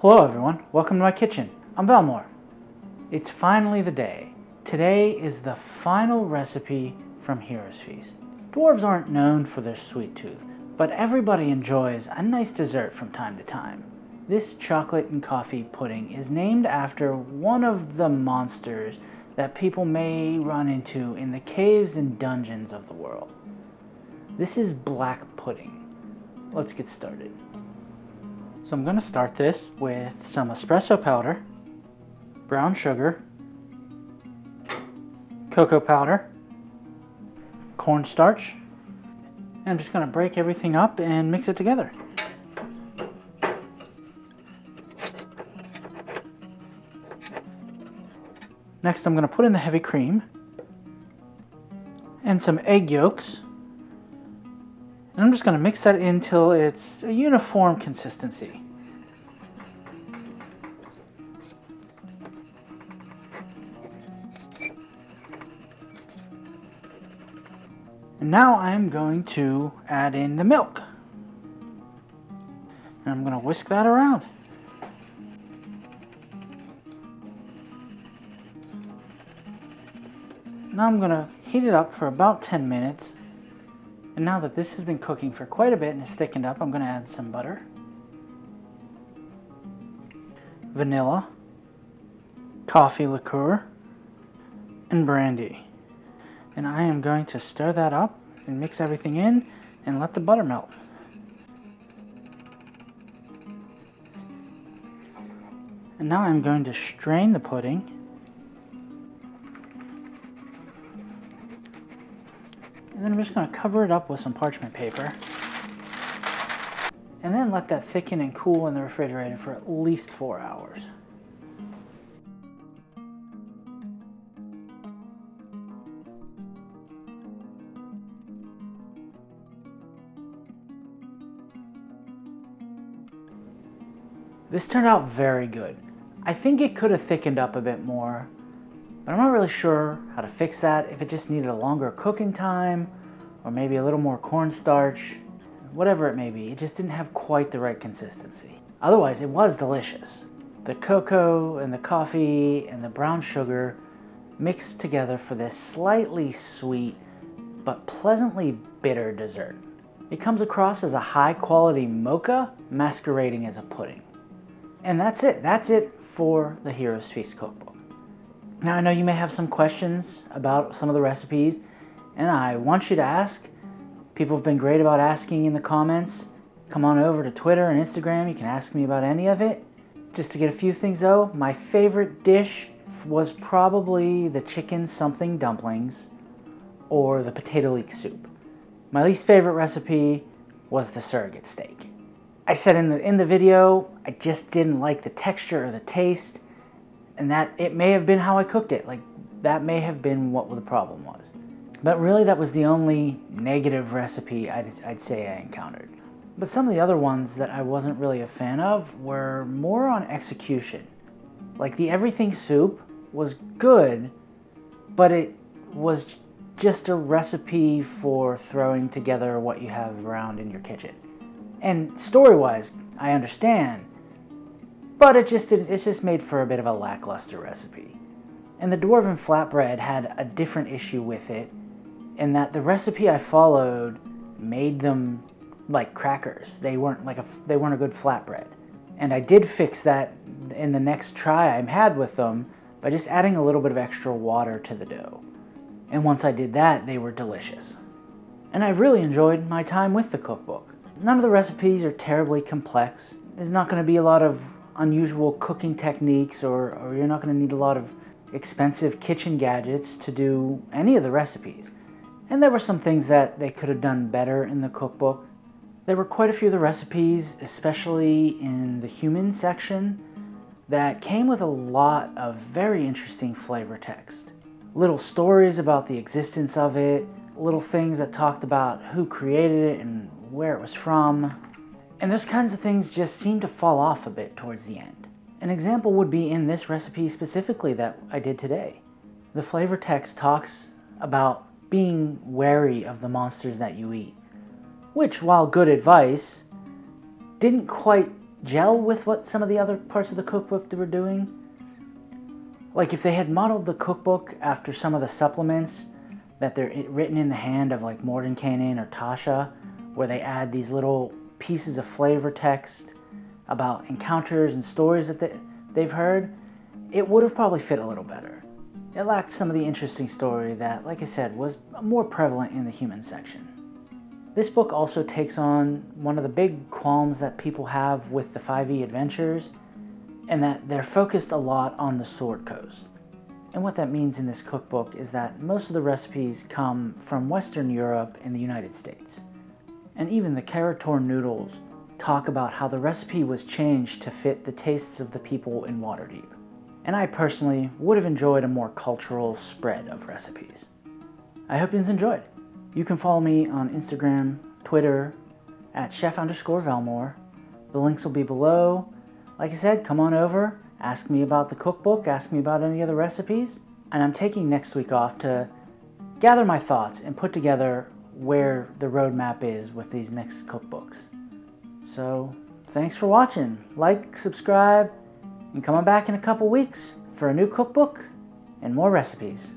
Hello everyone, welcome to my kitchen. I'm Belmore. It's finally the day. Today is the final recipe from Hero's Feast. Dwarves aren't known for their sweet tooth, but everybody enjoys a nice dessert from time to time. This chocolate and coffee pudding is named after one of the monsters that people may run into in the caves and dungeons of the world. This is black pudding. Let's get started. So I'm going to start this with some espresso powder, brown sugar, cocoa powder, cornstarch, and I'm just going to break everything up and mix it together. Next I'm going to put in the heavy cream and some egg yolks. And I'm just going to mix that until it's a uniform consistency. And now I'm going to add in the milk. And I'm going to whisk that around. Now I'm going to heat it up for about 10 minutes. And now that this has been cooking for quite a bit and it's thickened up, I'm going to add some butter, vanilla, coffee liqueur, and brandy. And I am going to stir that up and mix everything in and let the butter melt. And now I'm going to strain the pudding. And then I'm just going to cover it up with some parchment paper. And then let that thicken and cool in the refrigerator for at least 4 hours. This turned out very good. I think it could have thickened up a bit more, but I'm not really sure how to fix that, if it just needed a longer cooking time, or maybe a little more cornstarch, whatever it may be. It just didn't have quite the right consistency. Otherwise, it was delicious. The cocoa and the coffee and the brown sugar mixed together for this slightly sweet but pleasantly bitter dessert. It comes across as a high-quality mocha masquerading as a pudding. And that's it. That's it for the Hero's Feast cookbook. Now I know you may have some questions about some of the recipes, and I want you to ask. People have been great about asking in the comments. Come on over to Twitter and Instagram, you can ask me about any of it. Just to get a few things though, my favorite dish was probably the chicken something dumplings or the potato leek soup. My least favorite recipe was the surrogate steak. I said in the video, I just didn't like the texture or the taste, and that it may have been how I cooked it. Like, that may have been what the problem was. But really, that was the only negative recipe I'd say I encountered. But some of the other ones that I wasn't really a fan of were more on execution. Like the everything soup was good, but it was just a recipe for throwing together what you have around in your kitchen. And story-wise, I understand, but it's just made for a bit of a lackluster recipe. And the dwarven flatbread had a different issue with it, in that the recipe I followed made them like crackers. They weren't a good flatbread. And I did fix that in the next try I had with them by just adding a little bit of extra water to the dough. And once I did that, they were delicious. And I really enjoyed my time with the cookbook. None of the recipes are terribly complex. There's not going to be a lot of unusual cooking techniques, or you're not going to need a lot of expensive kitchen gadgets to do any of the recipes. And there were some things that they could have done better in the cookbook. There were quite a few of the recipes, especially in the human section, that came with a lot of very interesting flavor text. Little stories about the existence of it, little things that talked about who created it and where it was from. And those kinds of things just seem to fall off a bit towards the end. An example would be in this recipe specifically that I did today. The flavor text talks about being wary of the monsters that you eat, which, while good advice, didn't quite gel with what some of the other parts of the cookbook they were doing. Like if they had modeled the cookbook after some of the supplements that they're written in the hand of like Mordenkainen or Tasha, where they add these little pieces of flavor text about encounters and stories that they've heard, it would have probably fit a little better. It lacked some of the interesting story that, like I said, was more prevalent in the human section. This book also takes on one of the big qualms that people have with the 5e adventures, and that they're focused a lot on the Sword Coast. And what that means in this cookbook is that most of the recipes come from Western Europe and the United States. And even the Karator noodles talk about how the recipe was changed to fit the tastes of the people in Waterdeep. And I personally would have enjoyed a more cultural spread of recipes. I hope you enjoyed. You can follow me on Instagram, Twitter, at chef_Velmore. The links will be below. Like I said, come on over, ask me about the cookbook, ask me about any other recipes. And I'm taking next week off to gather my thoughts and put together where the roadmap is with these next cookbooks. So, thanks for watching. Like, subscribe, and come on back in a couple weeks for a new cookbook and more recipes.